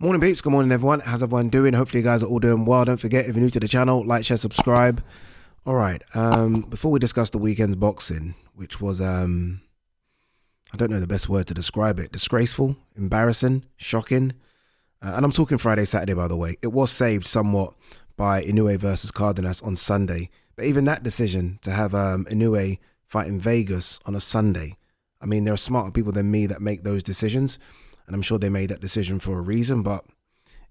Morning peeps, good morning everyone. How's everyone doing? Hopefully you guys are all doing well. Don't forget, if you're new to the channel, like, share, subscribe. All right, before we discuss the weekend's boxing, which was, I don't know the best word to describe it. Disgraceful, embarrassing, shocking. And I'm talking Friday, Saturday, by the way. It was saved somewhat by Inoue versus Cardenas on Sunday. But even that decision to have Inoue fight in Vegas on a Sunday, I mean, there are smarter people than me that make those decisions. And I'm sure they made that decision for a reason, but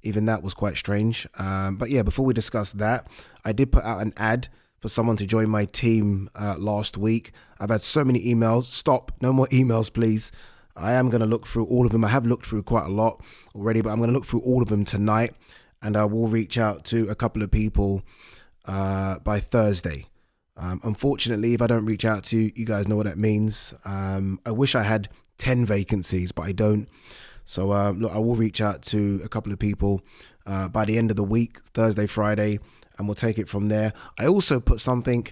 even that was quite strange. But yeah, before we discuss that, I did put out an ad for someone to join my team last week. I've had so many emails. Stop, no more emails, please. I am going to look through all of them. I have looked through quite a lot already, but I'm going to look through all of them tonight. And I will reach out to a couple of people by Thursday. Unfortunately, if I don't reach out to you, you guys know what that means. I wish I had 10 vacancies, but I don't. So look, I will reach out to a couple of people by the end of the week, Thursday, Friday, and we'll take it from there. I also put something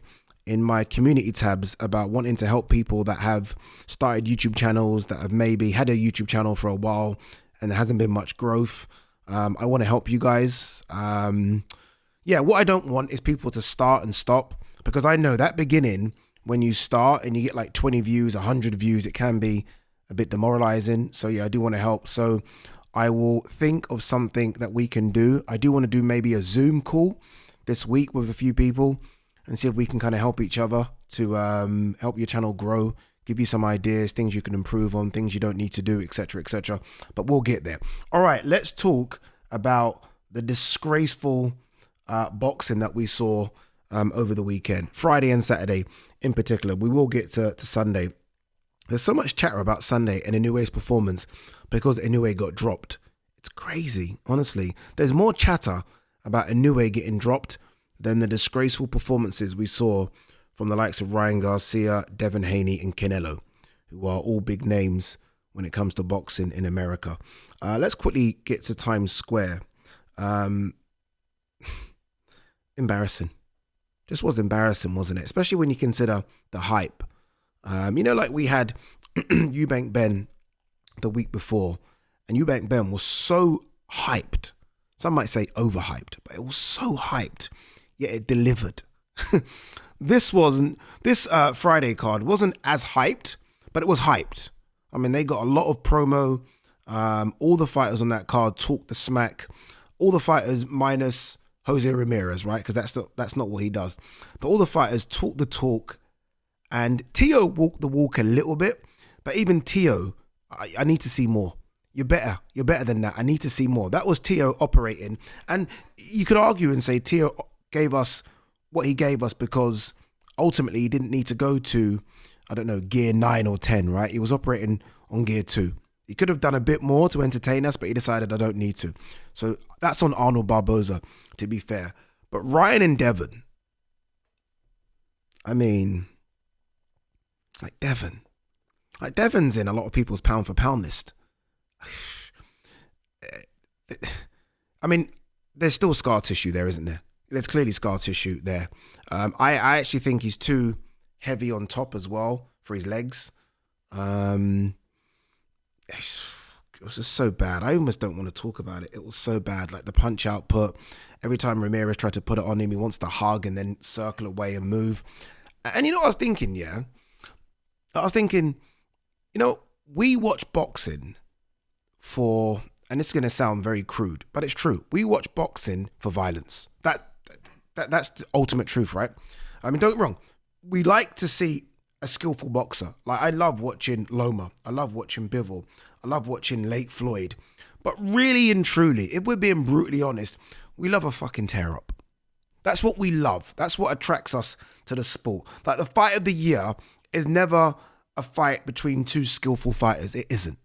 in my community tabs about wanting to help people that have started YouTube channels, that have maybe had a YouTube channel for a while and there hasn't been much growth. I want to help you guys. Yeah, what I don't want is people to start and stop, because I know that beginning, when you start and you get like 20 views, 100 views, it can be a bit demoralizing. So yeah, I do want to help. So I will think of something that we can do. I do want to do maybe a Zoom call this week with a few people and see if we can kind of help each other to help your channel grow, give you some ideas, things you can improve on, things you don't need to do, etc., etc. But we'll get there. All right, let's talk about the disgraceful boxing that we saw over the weekend, Friday and Saturday in particular. We will get to Sunday. There's so much chatter about Sunday and Inoue's performance because Inoue got dropped. It's crazy, honestly. There's more chatter about Inoue getting dropped than the disgraceful performances we saw from the likes of Ryan Garcia, DEVIN, HANEY, and Canelo, who are all big names when it comes to boxing in America. Let's quickly get to Times Square. Embarrassing. Just was embarrassing, wasn't it? Especially when you consider the hype. You know, like we had Eubank Ben the week before, and Eubank Ben was so hyped. Some might say overhyped, but it was so hyped, yet it delivered. This Friday card wasn't as hyped, but it was hyped. I mean, they got a lot of promo. All the fighters on that card talked the smack. All the fighters minus Jose Ramirez, right? Because that's not what he does. But all the fighters talked the talk. And Tio walked the walk a little bit, but even Tio, I need to see more. You're better than that. I need to see more. That was Tio operating. And you could argue and say Tio gave us what he gave us because ultimately he didn't need to go to, I don't know, gear 9 or 10, right? He was operating on gear 2. He could have done a bit more to entertain us, but he decided I don't need to. So that's on Arnold Barboza, to be fair. But Ryan and Devin, I mean, like Devin's in a lot of people's pound for pound list. I mean, there's still scar tissue there, isn't there? There's clearly scar tissue there. I actually think he's too heavy on top as well for his legs. It was just so bad. I almost don't want to talk about it. It was so bad. Like the punch output, every time Ramirez tried to put it on him, he wants to hug and then circle away and move. And you know what I was thinking, yeah? I was thinking, you know, we watch boxing for, and this is going to sound very crude, but it's true. We watch boxing for violence. That's the ultimate truth, right? I mean, don't get me wrong. We like to see a skillful boxer. Like, I love watching Loma. I love watching Bivol. I love watching Lake Floyd. But really and truly, if we're being brutally honest, we love a fucking tear up. That's what we love. That's what attracts us to the sport. Like, the fight of the year is never a fight between two skillful fighters. It isn't.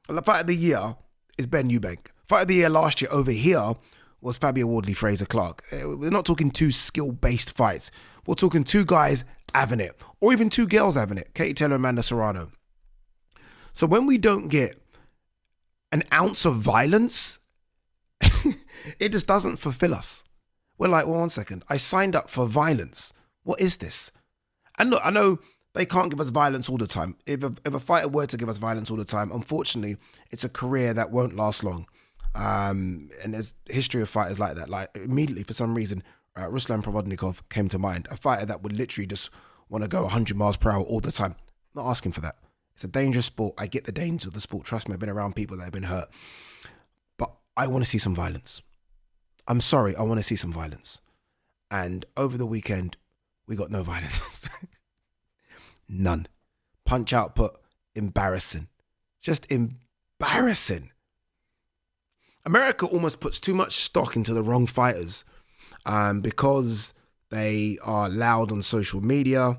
The fight of the year is Ben Eubank. Fight of the year last year over here was Fabio Wardley, Fraser Clark. We're not talking two skill-based fights. We're talking two guys having it, or even two girls having it, Katie Taylor and Amanda Serrano. So when we don't get an ounce of violence, it just doesn't fulfill us. We're like, well, one second, I signed up for violence. What is this? And look, I know they can't give us violence all the time. If a fighter were to give us violence all the time, unfortunately, it's a career that won't last long. And there's history of fighters like that. Like immediately, for some reason, Ruslan Provodnikov came to mind. A fighter that would literally just want to go 100 miles per hour all the time. Not asking for that. It's a dangerous sport. I get the dangers of the sport. Trust me, I've been around people that have been hurt. But I want to see some violence. I'm sorry, I want to see some violence. And over the weekend, we got no violence. None. Punch output, embarrassing. Just embarrassing. America almost puts too much stock into the wrong fighters because they are loud on social media,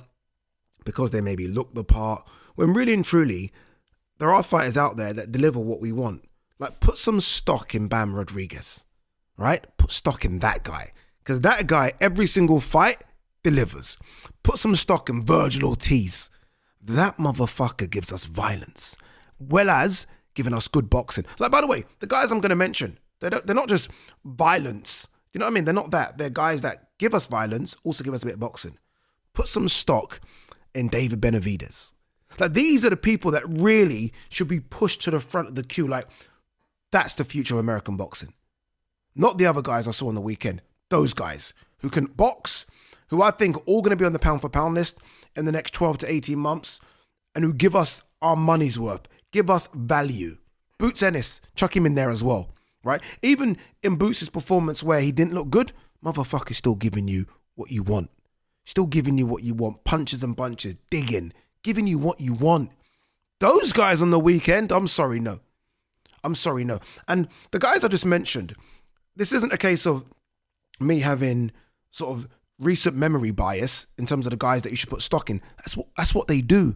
because they maybe look the part, when really and truly, there are fighters out there that deliver what we want. Like, put some stock in Bam Rodriguez, right? Put stock in that guy. Because that guy, every single fight, delivers. Put some stock in Virgil Ortiz. That motherfucker gives us violence, well as giving us good boxing. Like, by the way, the guys I'm going to mention, they're not just violence. You know what I mean? They're not that. They're guys that give us violence, also give us a bit of boxing. Put some stock in David Benavidez. Like, these are the people that really should be pushed to the front of the queue. Like, that's the future of American boxing. Not the other guys I saw on the weekend. Those guys who can box, who I think are all going to be on the pound for pound list in the next 12 to 18 months, and who give us our money's worth, give us value. Boots Ennis, chuck him in there as well, right? Even in Boots' performance where he didn't look good, motherfucker's still giving you what you want. Still giving you what you want. Punches and bunches, digging, giving you what you want. Those guys on the weekend, I'm sorry, no. And the guys I just mentioned, this isn't a case of me having sort of recent memory bias in terms of the guys that you should put stock in. That's what they do.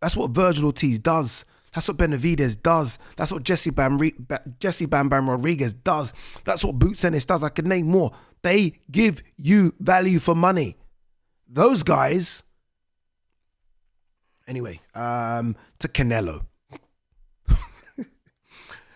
That's what Virgil Ortiz does. That's what Benavidez does. That's what Jesse Bam Bam Rodriguez does. That's what Boots Ennis does. I could name more. They give you value for money. Those guys. Anyway, to Canelo.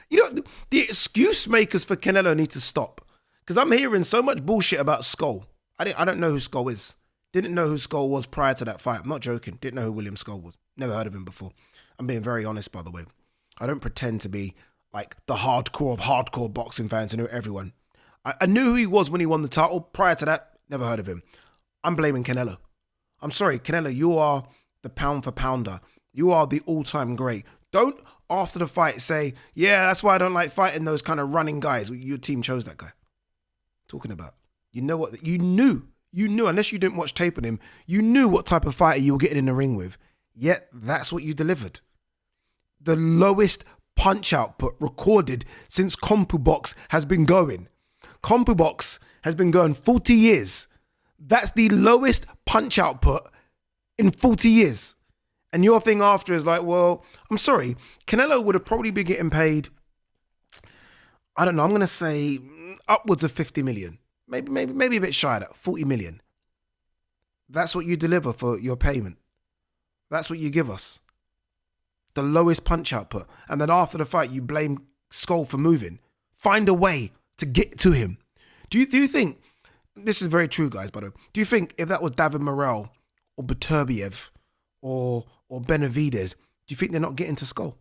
You know, the excuse makers for Canelo need to stop. Because I'm hearing so much bullshit about Skull. I don't know who Skull is. Didn't know who Skull was prior to that fight. I'm not joking. Didn't know who William Skull was. Never heard of him before. I'm being very honest, by the way. I don't pretend to be like the hardcore of hardcore boxing fans and know everyone. I knew who he was when he won the title. Prior to that, never heard of him. I'm blaming Canelo. I'm sorry, Canelo, you are the pound for pounder. You are the all-time great. Don't, after the fight, say, yeah, that's why I don't like fighting those kind of running guys. Your team chose that guy. Talking about. You know what? You knew, unless you didn't watch tape on him, you knew what type of fighter you were getting in the ring with. Yet, that's what you delivered. The lowest punch output recorded since CompuBox has been going. CompuBox has been going 40 years. That's the lowest punch output in 40 years. And your thing after is like, well, I'm sorry, Canelo would have probably been getting paid, I don't know, I'm going to say upwards of 50 million. Maybe a bit shy of that, 40 million. That's what you deliver for your payment. That's what you give us. The lowest punch output. And then after the fight, you blame Skull for moving. Find a way to get to him. Do you think, this is very true, guys, by the way, do you think if that was David Morrell or Beterbiev or Benavidez, do you think they're not getting to Skull?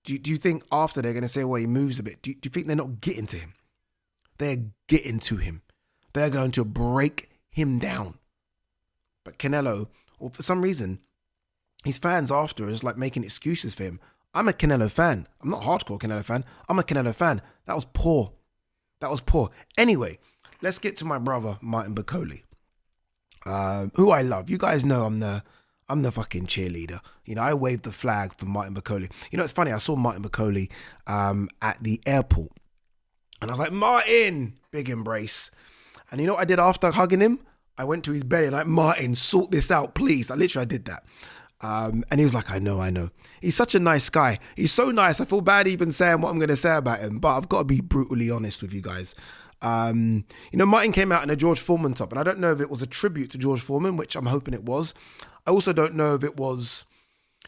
Do you think after they're going to say, well, he moves a bit, do you think they're not getting to him? They're getting to him. They're going to break him down. But Canelo, or for some reason, his fans after is like making excuses for him. I'm a Canelo fan. I'm not a hardcore Canelo fan. I'm a Canelo fan. That was poor. Anyway, let's get to my brother, Martin Bakole, who I love. You guys know I'm the fucking cheerleader. You know, I waved the flag for Martin Bakole. You know, it's funny. I saw Martin Bakole at the airport. And I was like, Martin, big embrace. And you know what I did after hugging him? I went to his belly and like, Martin, sort this out, please. I did that. And he was like, I know. He's such a nice guy. He's so nice. I feel bad even saying what I'm going to say about him, but I've got to be brutally honest with you guys. You know, Martin came out in a George Foreman top, and I don't know if it was a tribute to George Foreman, which I'm hoping it was. I also don't know if it was,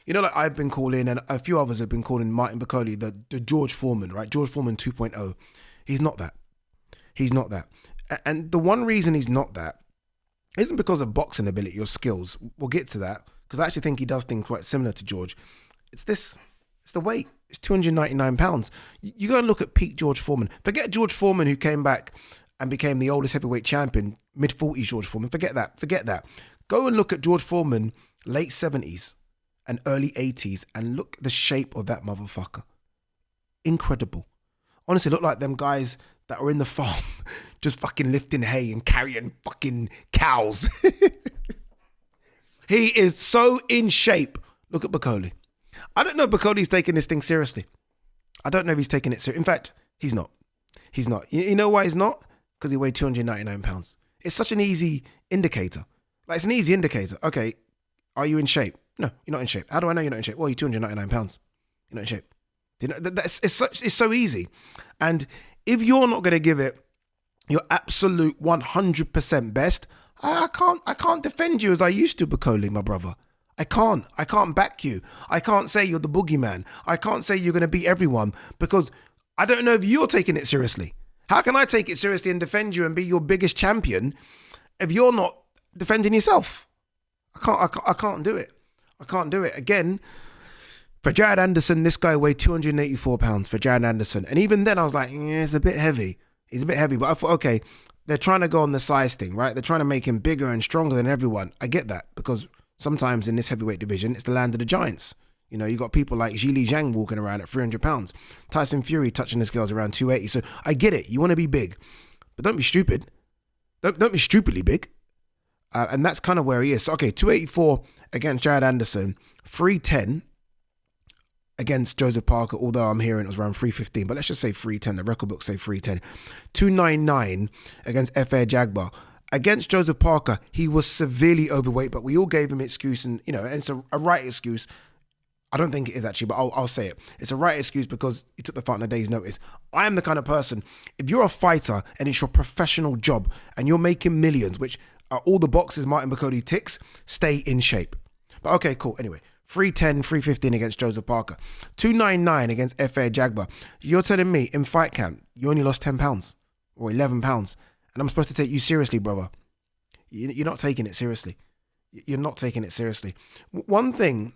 you know, like I've been calling, and a few others have been calling Martin Bakole the George Foreman, right? George Foreman 2.0. He's not that. And the one reason he's not that isn't because of boxing ability or skills. We'll get to that, because I actually think he does things quite similar to George. It's this. It's the weight. It's 299 pounds. You go and look at peak George Foreman. Forget George Foreman, who came back and became the oldest heavyweight champion, mid-40s George Foreman. Forget that. Go and look at George Foreman, late 70s and early 80s, and look at the shape of that motherfucker. Incredible. Honestly, look like them guys that were in the farm just fucking lifting hay and carrying fucking cows. He is so in shape. Look at Bakole. I don't know if Bakole's taking this thing seriously. I don't know if he's taking it seriously. In fact, he's not. He's not. You know why he's not? Because he weighed 299 pounds. It's such an easy indicator. Like, it's an easy indicator. Okay, are you in shape? No, you're not in shape. How do I know you're not in shape? Well, you're 299 pounds. You're not in shape. You know, it's so easy. And if you're not going to give it your absolute 100% best, I can't defend you as I used to, Bakole, my brother. I can't back you. I can't say you're the boogeyman. I can't say you're going to beat everyone, because I don't know if you're taking it seriously. How can I take it seriously and defend you and be your biggest champion if you're not defending yourself? I can't do it. I can't do it. Again, for Jared Anderson, this guy weighed 284 pounds for Jared Anderson. And even then I was like, yeah, it's a bit heavy. He's a bit heavy. But I thought, okay, they're trying to go on the size thing, right? They're trying to make him bigger and stronger than everyone. I get that, because sometimes in this heavyweight division, it's the land of the giants. You know, you got people like Zhili Zhang walking around at 300 pounds. Tyson Fury touching this girl's around 280. So I get it. You want to be big, but don't be stupid. Don't be stupidly big. And that's kind of where he is. So, okay, 284 against Jared Anderson, 310 against Joseph Parker, although I'm hearing it was around 315, but let's just say 310. The record books say 310. 299 against AJAGBA. Against Joseph Parker, he was severely overweight, but we all gave him excuse, and you know, and it's a right excuse. I don't think it is actually, but I'll say it. It's a right excuse because he took the fight on a day's notice. I am the kind of person, if you're a fighter and it's your professional job and you're making millions, which are all the boxes Martin Bakole ticks, stay in shape. But okay, cool. Anyway, 310, 315 against Joseph Parker. 299 against AJAGBA. You're telling me in fight camp, you only lost 10 pounds or 11 pounds. And I'm supposed to take you seriously, brother. You're not taking it seriously. You're not taking it seriously. One thing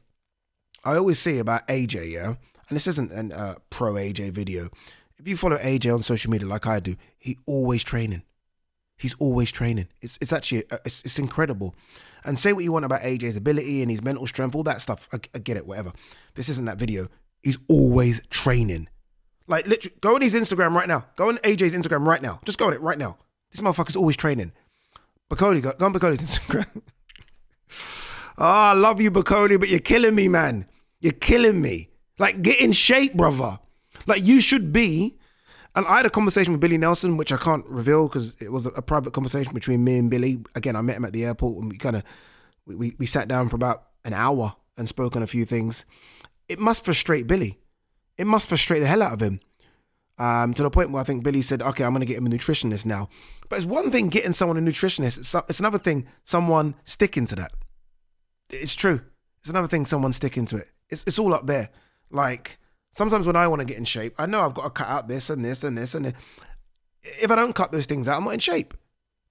I always say about AJ, yeah, and this isn't a pro AJ video. If you follow AJ on social media like I do, he's always training. He's always training. It's actually, it's incredible. And say what you want about AJ's ability and his mental strength, all that stuff. I get it, whatever. This isn't that video. He's always training. Like, literally, go on his Instagram right now. Go on AJ's Instagram right now. Just go on it right now. This motherfucker's always training. Bakole, go on Bakole's Instagram. I love you, Bakole, but you're killing me, man. You're killing me. Like, get in shape, brother. Like, you should be. And I had a conversation with Billy Nelson, which I can't reveal because it was a private conversation between me and Billy. Again, I met him at the airport and we sat down for about an hour and spoke on a few things. It must frustrate Billy. It must frustrate the hell out of him. To the point where I think Billy said, okay, I'm going to get him a nutritionist now. But it's one thing getting someone a nutritionist. It's another thing someone sticking to that. It's true. It's another thing someone sticking to it. It's all up there. Like, sometimes when I want to get in shape, I know I've got to cut out this and this and this and this. If I don't cut those things out, I'm not in shape.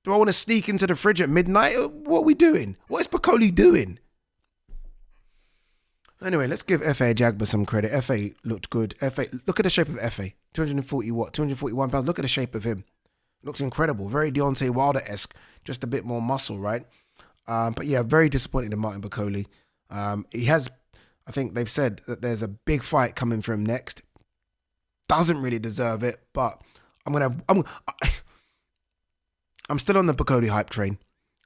Do I want to sneak into the fridge at midnight? What are we doing? What is Bakole doing? Anyway, let's give AJAGBA some credit. FA looked good. Look at the shape of FA. 241 pounds. Look at the shape of him. Looks incredible. Very Deontay Wilder-esque. Just a bit more muscle, right? But yeah, very disappointed in Martin Bakole. He has, I think they've said that there's a big fight coming for him next. Doesn't really deserve it, but I'm still on the Bakole hype train.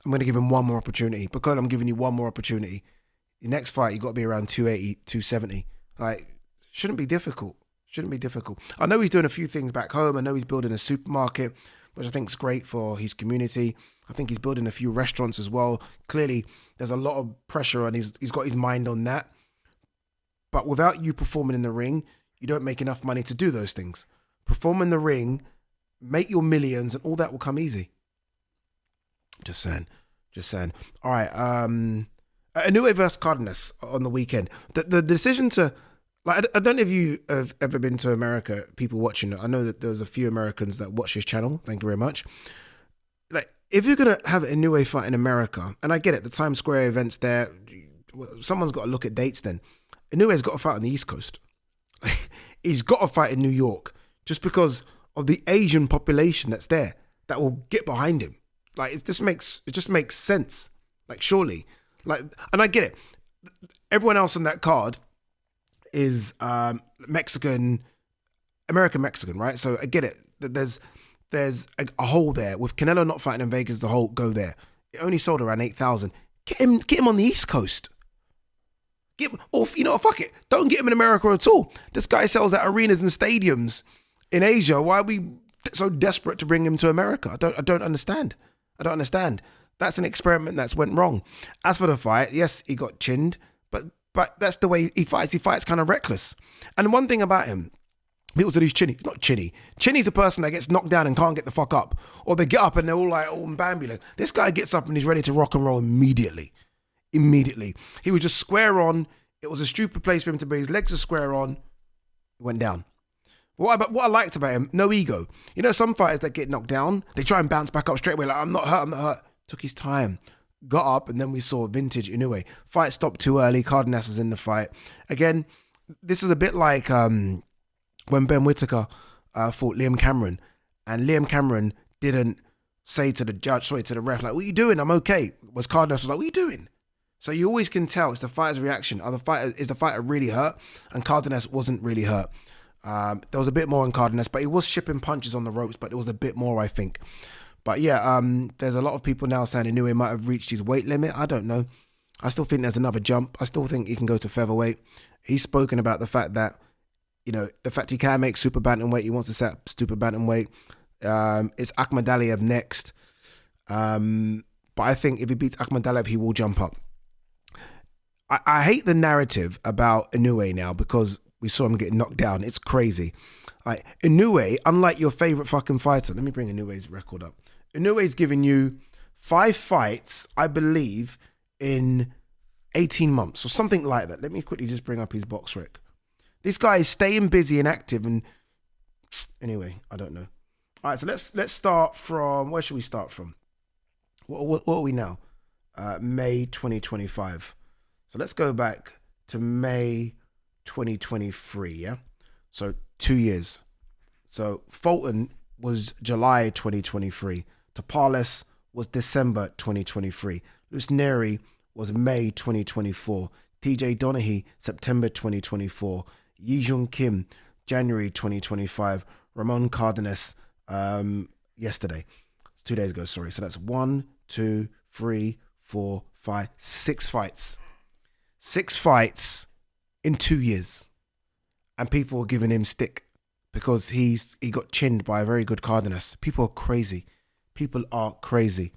I'm going to give him one more opportunity. Bakole, I'm giving you one more opportunity. Your next fight, you got to be around 280, 270. Like, shouldn't be difficult. Shouldn't be difficult. I know he's doing a few things back home. I know he's building a supermarket, which I think is great for his community. I think he's building a few restaurants as well. Clearly, there's a lot of pressure and he's got his mind on that. But without you performing in the ring, you don't make enough money to do those things. Perform in the ring, make your millions, and all that will come easy. Just saying. All right. Inoue versus Cardenas on the weekend. The decision to, like, I don't know if you have ever been to America, people watching it. I know that there's a few Americans that watch this channel. Thank you very much. Like, if you're going to have an Inoue fight in America, and I get it, the Times Square event's there, someone's got to look at dates then. Inoue's got a fight on the East Coast. He's got to fight in New York just because of the Asian population that's there that will get behind him. Like, it just makes sense. Like, surely. Like, and I get it. Everyone else on that card is American Mexican, right? So I get it. There's a hole there. With Canelo not fighting in Vegas, the hole go there. It only sold around 8,000. Get him on the East Coast. Get him, or fuck it. Don't get him in America at all. This guy sells at arenas and stadiums in Asia. Why are we so desperate to bring him to America? I don't understand. I don't understand. That's an experiment that's went wrong. As for the fight, yes, he got chinned, but that's the way he fights. He fights kind of reckless. And one thing about him, people said he's chinny. He's not chinny. Chinny's a person that gets knocked down and can't get the fuck up. Or they get up and they're all like, oh, Bambi. Like, this guy gets up and he's ready to rock and roll immediately. Immediately. He was just square on. It was a stupid place for him to be. His legs are square on. He went down. What I liked about him, no ego. You know, some fighters that get knocked down, they try and bounce back up straight away. Like, I'm not hurt. Took his time. Got up, and then we saw vintage Inoue. Fight stopped too early. Cardenas is in the fight. Again, this is a bit like when Ben Whittaker fought Liam Cameron, and Liam Cameron didn't say to the judge, to the ref, like, what are you doing? I'm okay. Was Cardenas was like, what are you doing? So you always can tell it's the fighter's reaction. Is the fighter really hurt? And Cardenas wasn't really hurt. There was a bit more in Cardenas, but he was shipping punches on the ropes, but there was a bit more, I think. But yeah, there's a lot of people now saying Inoue might have reached his weight limit. I don't know. I still think there's another jump. I still think he can go to featherweight. He's spoken about the fact that, the fact he can make super bantamweight. He wants to set up super bantamweight. It's Akhmadaliev next. But I think if he beats Akhmadaliev, he will jump up. I hate the narrative about Inoue now because we saw him get knocked down. It's crazy. Like, Inoue, unlike your favorite fucking fighter, let me bring Inoue's record up. Inoue's given you 5 fights, I believe, in 18 months or something like that. Let me quickly just bring up his box rec. This guy is staying busy and active, and anyway, I don't know. All right, so let's start from, where should we start from? What are we now? May 2025. So let's go back to May 2023, yeah? So 2 years. So Fulton was July 2023. Tapales was December 2023. Luis Neri was May 2024. TJ Donaghy, September 2024. Yi Jung Kim, January 2025. Ramon Cardenas, yesterday. It's 2 days ago, sorry. So that's 1, 2, 3, 4, 5, 6 fights. 6 fights in 2 years. And people are giving him stick because he got chinned by a very good Cardenas. People are crazy. People are crazy.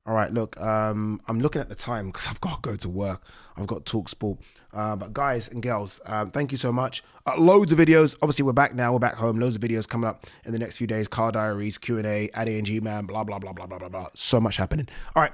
All right, look, I'm looking at the time because I've got to go to work. I've got TalkSport. But guys and girls, thank you so much. Loads of videos. Obviously, we're back now. We're back home. Loads of videos coming up in the next few days. Car diaries, Q&A, Addy and G-Man, blah, blah, blah, blah, blah, blah, blah. So much happening. All right.